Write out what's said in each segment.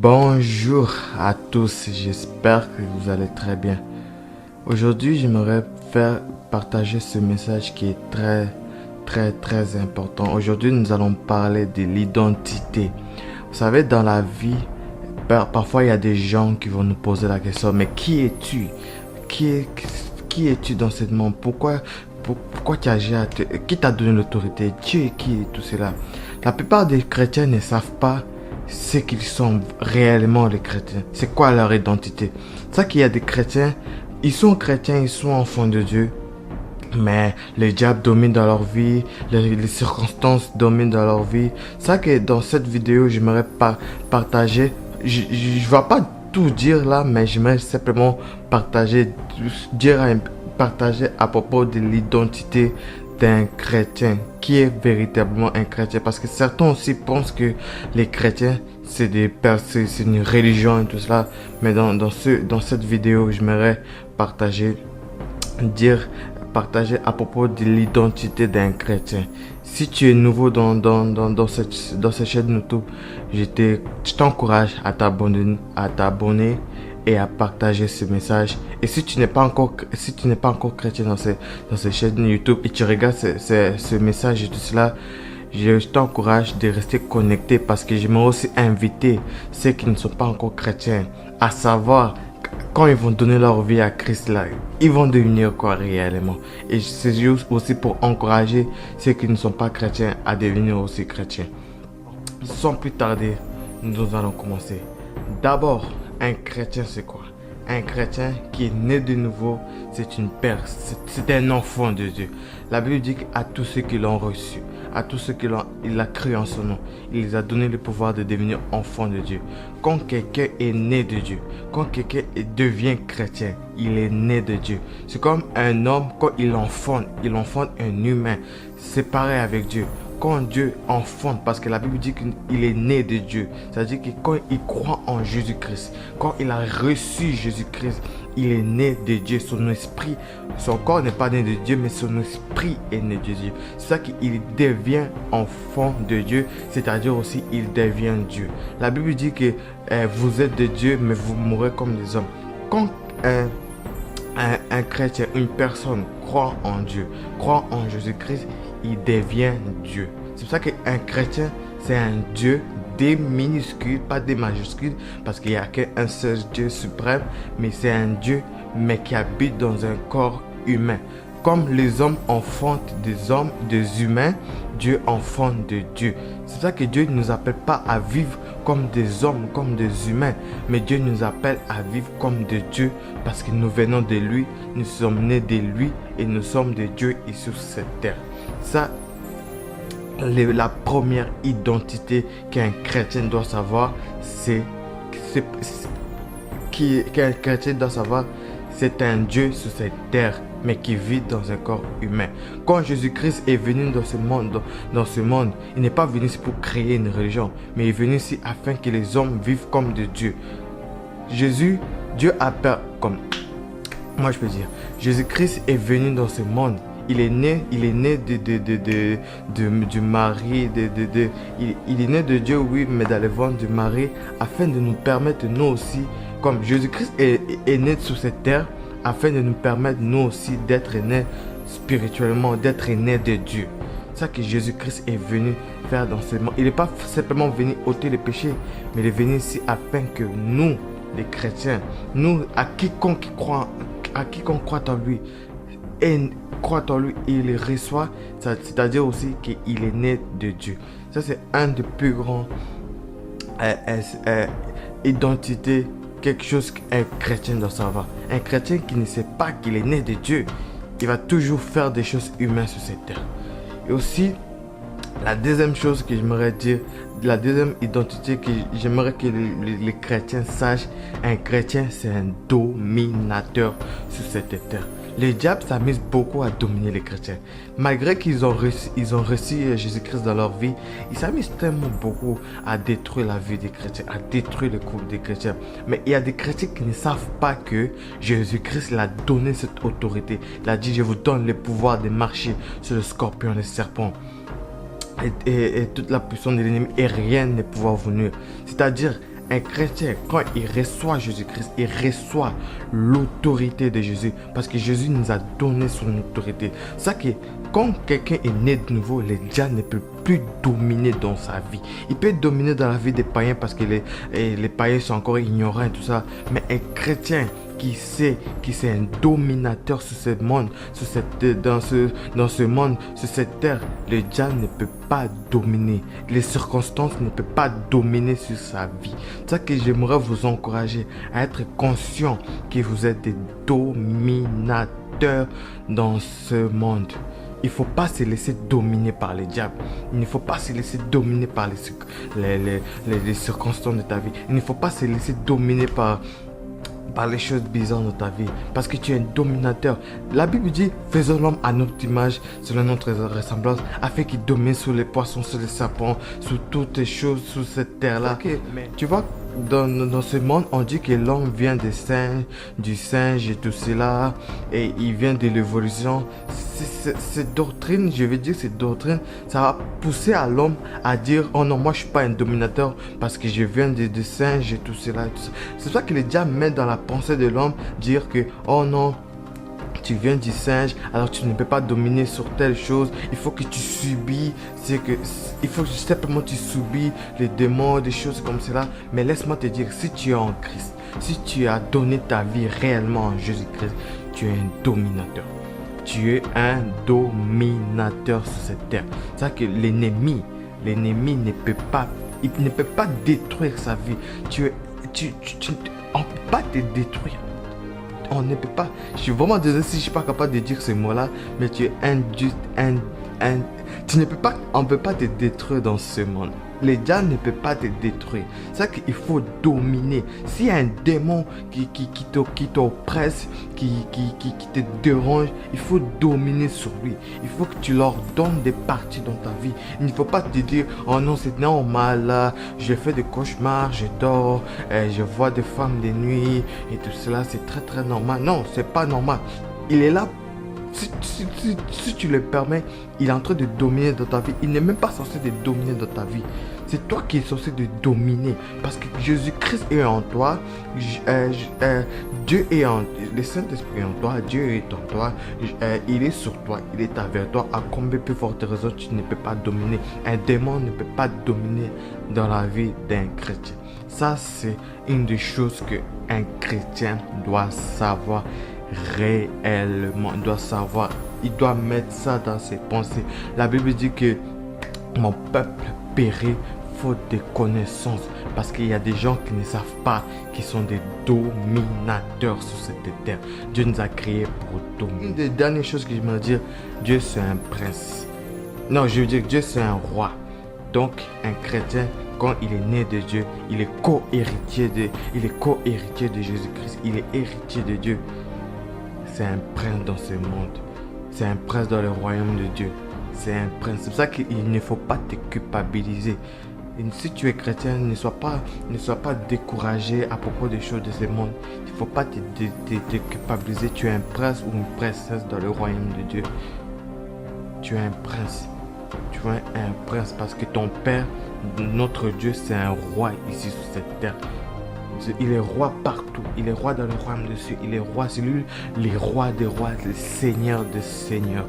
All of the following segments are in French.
Bonjour à tous, j'espère que vous allez très bien. Aujourd'hui, j'aimerais faire partager ce message qui est très important. Aujourd'hui, nous allons parler de l'identité. Vous savez, dans la vie, parfois il y a des gens qui vont nous poser la question, mais qui es-tu? Qui es-tu dans ce monde? Pourquoi tu agis qui t'a donné l'autorité? Tu es qui et tout cela? La plupart des chrétiens ne savent pas ce qu'ils sont réellement les chrétiens. C'est quoi leur identité? C'est ça qu'il y a des chrétiens, ils sont chrétiens, ils sont enfants de Dieu. Mais le diable domine dans leur vie, les circonstances dominent dans leur vie. C'est ça que dans cette vidéo, j'aimerais partager. Je ne vais pas tout dire là, mais j'aimerais simplement partager à propos de l'identité d'un chrétien, qui est véritablement un chrétien, parce que certains aussi pensent que les chrétiens c'est une religion et tout cela, mais dans cette vidéo j'aimerais partager à propos de l'identité d'un chrétien. Si tu es nouveau dans cette chaîne YouTube, je t'encourage à t'abonner et à partager ce message. Et si tu n'es pas encore chrétien dans cette chaîne YouTube et tu regardes ce message et tout cela, je t'encourage de rester connecté, parce que j'aimerais aussi inviter ceux qui ne sont pas encore chrétiens à savoir quand ils vont donner leur vie à Christ là, ils vont devenir quoi réellement. Et c'est juste aussi pour encourager ceux qui ne sont pas chrétiens à devenir aussi chrétiens. Sans plus tarder, nous allons commencer. D'abord, un chrétien c'est quoi? Un chrétien qui est né de nouveau, c'est une personne, c'est un enfant de Dieu. La Bible dit qu'à tous ceux qui l'ont reçu, à tous ceux il a cru en son nom, il les a donné le pouvoir de devenir enfants de Dieu. Quand quelqu'un est né de Dieu, quand quelqu'un devient chrétien, il est né de Dieu. C'est comme un homme, quand il enfante un humain, c'est pareil avec Dieu. Quand Dieu enfante, parce que la Bible dit qu'il est né de Dieu, c'est-à-dire que quand il croit en Jésus-Christ, quand il a reçu Jésus-Christ, il est né de Dieu. Son esprit, son corps n'est pas né de Dieu, mais son esprit est né de Dieu. C'est ça qu'il devient enfant de Dieu, c'est-à-dire aussi il devient Dieu. La Bible dit que vous êtes de Dieu, mais vous mourrez comme des hommes. Quand un chrétien, une personne croit en Dieu, croit en Jésus-Christ, il devient Dieu. C'est pour ça qu'un chrétien, c'est un Dieu, des minuscules, pas des majuscules, parce qu'il n'y a qu'un seul Dieu suprême, mais c'est un Dieu, mais qui habite dans un corps humain. Comme les hommes enfantent des humains, Dieu enfante de Dieu. C'est pour ça que Dieu ne nous appelle pas à vivre comme des hommes, comme des humains, mais Dieu nous appelle à vivre comme de Dieu, parce que nous venons de lui, nous sommes nés de lui et nous sommes de Dieu et sur cette terre. Ça, la première identité qu'un chrétien doit savoir, qu'un chrétien doit savoir, c'est un Dieu sur cette terre, mais qui vit dans un corps humain. Quand Jésus-Christ est venu dans ce monde, il n'est pas venu ici pour créer une religion, mais il est venu ici afin que les hommes vivent comme de Dieu. Dieu a peur, comme moi je peux dire, Jésus-Christ est venu dans ce monde. Il est né du Marie, il est né de Dieu, oui, mais dans le ventre de Marie, afin de nous permettre, nous aussi, comme Jésus-Christ est né sur cette terre, afin de nous permettre, nous aussi, d'être nés spirituellement, d'être nés de Dieu. C'est ça que Jésus-Christ est venu faire dans ce monde. Il n'est pas simplement venu ôter les péchés, mais il est venu ici afin que nous, les chrétiens, nous, à quiconque croit en lui, et croit en lui, il reçoit, c'est-à-dire aussi qu'il est né de Dieu. Ça, c'est un des plus grands identités, quelque chose qu'un chrétien doit savoir. Un chrétien qui ne sait pas qu'il est né de Dieu, il va toujours faire des choses humaines sur cette terre. Et aussi, la deuxième chose que j'aimerais dire, la deuxième identité que j'aimerais que les chrétiens sachent, un chrétien, c'est un dominateur sur cette terre. Le diable s'amuse beaucoup à dominer les chrétiens. Malgré qu'ils ont reçu Jésus-Christ dans leur vie, ils s'amusent tellement beaucoup à détruire la vie des chrétiens, à détruire le couple des chrétiens. Mais il y a des chrétiens qui ne savent pas que Jésus-Christ leur a donné cette autorité. Il a dit, je vous donne le pouvoir de marcher sur le scorpion et le serpent. Et toute la puissance de l'ennemi, et rien ne pourra vous nuire. C'est-à-dire, Un chrétien, quand il reçoit Jésus-Christ, il reçoit l'autorité de Jésus. Parce que Jésus nous a donné son autorité. C'est ça que quand quelqu'un est né de nouveau, le diable ne peut plus dominer dans sa vie. Il peut dominer dans la vie des païens parce que les païens sont encore ignorants et tout ça. Mais un chrétien qui sait que c'est un dominateur sur ce monde, dans ce monde, sur cette terre, le diable ne peut pas dominer. Les circonstances ne peuvent pas dominer sur sa vie. C'est ça que j'aimerais vous encourager à être conscient que vous êtes des dominateurs dans ce monde. Il ne faut pas se laisser dominer par les diables. Il ne faut pas se laisser dominer par les circonstances de ta vie. Il ne faut pas se laisser dominer par les choses bizarres de ta vie. Parce que tu es un dominateur. La Bible dit, faisons l'homme à notre image, selon notre ressemblance, afin qu'il domine sur les poissons, sur les serpents, sur toutes les choses, sur cette terre-là. Okay, mais tu vois, dans ce monde, on dit que l'homme vient des singes, du singe et tout cela, et il vient de l'évolution. Cette doctrine, je veux dire, cette doctrine, ça va pousser à l'homme à dire, oh non, moi je suis pas un dominateur parce que je viens des singes et tout cela. C'est ça que le diable met dans la pensée de l'homme, dire que, oh non, tu viens du singe, alors tu ne peux pas dominer sur telle chose. Il faut que tu subis, il faut simplement tu subis les démons, des choses comme cela. Mais laisse-moi te dire, si tu es en Christ, si tu as donné ta vie réellement en Jésus-Christ, tu es un dominateur. Tu es un dominateur sur cette terre. C'est-à-dire que l'ennemi ne peut pas détruire sa vie. On ne peut pas te détruire. On ne peut pas. Je suis vraiment désolé si je ne suis pas capable de dire ces mots-là, mais tu es injuste, tu ne peux pas, on ne peut pas te détruire dans ce monde. Les diables ne peuvent pas te détruire. C'est ça qu'il faut dominer. S'il y a un démon qui t'oppresse, qui te dérange, il faut dominer sur lui. Il faut que tu leur donnes des parties dans ta vie. Il ne faut pas te dire, oh non, c'est normal, je fais des cauchemars, je dors, je vois des femmes de nuit et tout cela, c'est très très normal. Non, c'est pas normal. Il est là. Si tu le permets, il est en train de dominer dans ta vie. Il n'est même pas censé de dominer dans ta vie. C'est toi qui es censé de dominer. Parce que Jésus-Christ est en toi. Dieu est en... Le Saint-Esprit est en toi. Dieu est en toi. Il est sur toi. Il est avec toi. À combien plus forte raison tu ne peux pas dominer. Un démon ne peut pas dominer dans la vie d'un chrétien. Ça, c'est une des choses qu'un chrétien doit savoir réellement. Il doit savoir. Il doit mettre ça dans ses pensées. La Bible dit que mon peuple périt faute de connaissances. Parce qu'il y a des gens qui ne savent pas qu'ils sont des dominateurs sur cette terre. Dieu nous a créés pour dominer. Une des dernières choses que je me dire, Dieu c'est un prince. Non, je veux dire Dieu c'est un roi. Donc un chrétien, quand il est né de Dieu, il est co-héritier de Jésus-Christ. Il est héritier de Dieu. C'est un prince dans ce monde. C'est un prince dans le royaume de Dieu. C'est un prince. C'est pour ça qu'il ne faut pas te culpabiliser. Et si tu es chrétien, ne sois pas découragé à propos des choses de ce monde. Il ne faut pas te culpabiliser. Tu es un prince ou une princesse dans le royaume de Dieu. Tu es un prince. Tu es un prince parce que ton Père, notre Dieu, c'est un roi ici sur cette terre. Il est roi partout. Il est roi dans le royaume de Dieu. Il est roi. C'est lui, le roi des rois, le seigneur des seigneurs.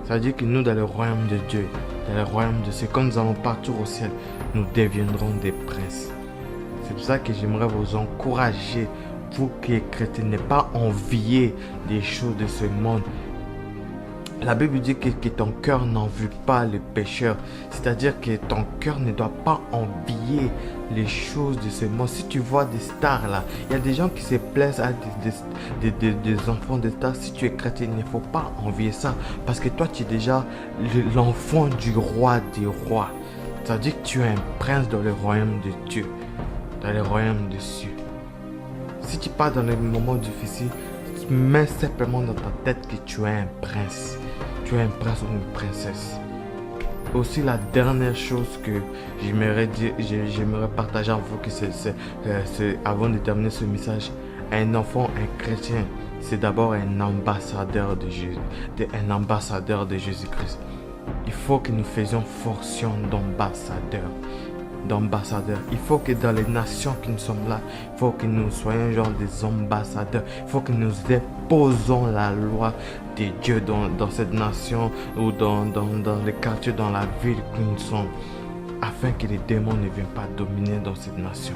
Ça veut dire que nous, dans le royaume de Dieu, dans le royaume de Dieu, quand nous allons partir au ciel, nous deviendrons des princes. C'est pour ça que j'aimerais vous encourager, vous qui êtes chrétiens, ne pas envier des choses de ce monde. La Bible dit que ton cœur n'envie pas le pécheur. C'est-à-dire que ton cœur ne doit pas envier les choses de ce monde. Si tu vois des stars là, il y a des gens qui se plaisent à des enfants de stars. Si tu es chrétien, il ne faut pas envier ça. Parce que toi, tu es déjà l'enfant du roi des rois. C'est-à-dire que tu es un prince dans le royaume de Dieu. Dans le royaume de cieux. Si tu pars dans les moments difficiles, mets simplement dans ta tête que tu es un prince. Tu es un prince ou une princesse. Aussi la dernière chose que j'aimerais partager avec vous, que c'est avant de terminer ce message, un enfant, un chrétien, c'est d'abord un ambassadeur de Jésus, un ambassadeur de Jésus-Christ. Il faut que nous faisions fonction d'ambassadeur. d'ambassadeurs. Il faut que dans les nations qui nous sommes là, il faut que nous soyons genre des ambassadeurs. Il faut que nous déposons la loi de Dieu dans cette nation ou dans les quartiers, dans la ville que nous sommes, afin que les démons ne viennent pas dominer dans cette nation.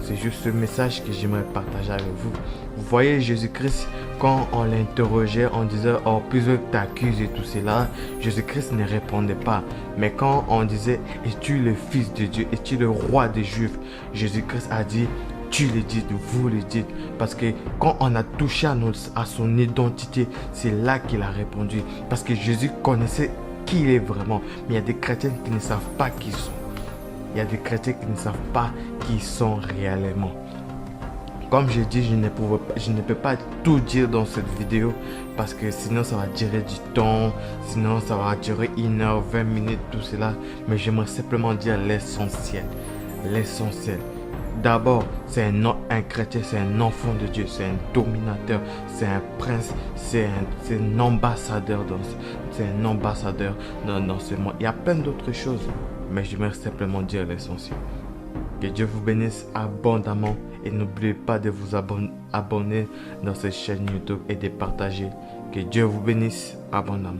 C'est juste ce message que j'aimerais partager avec vous. Vous voyez, Jésus-Christ, quand on l'interrogeait, on disait, oh, plusieurs t'accusent et tout cela, Jésus-Christ ne répondait pas. Mais quand on disait, es-tu le Fils de Dieu, es-tu le roi des Juifs, Jésus-Christ a dit, tu le dites, vous le dites. Parce que quand on a touché à son identité, c'est là qu'il a répondu. Parce que Jésus connaissait qui il est vraiment. Mais il y a des chrétiens qui ne savent pas qui ils sont. Il y a des chrétiens qui ne savent pas qui ils sont réellement. Comme je dis, je ne peux pas tout dire dans cette vidéo parce que sinon ça va durer du temps, sinon ça va durer 1 heure, 20 minutes, tout cela. Mais j'aimerais simplement dire l'essentiel. L'essentiel. D'abord, c'est un chrétien, c'est un enfant de Dieu, c'est un dominateur, c'est un prince, c'est un ambassadeur dans ce monde. Il y a plein d'autres choses, mais j'aimerais simplement dire l'essentiel. Que Dieu vous bénisse abondamment et n'oubliez pas de vous abonner dans cette chaîne YouTube et de partager. Que Dieu vous bénisse abondamment.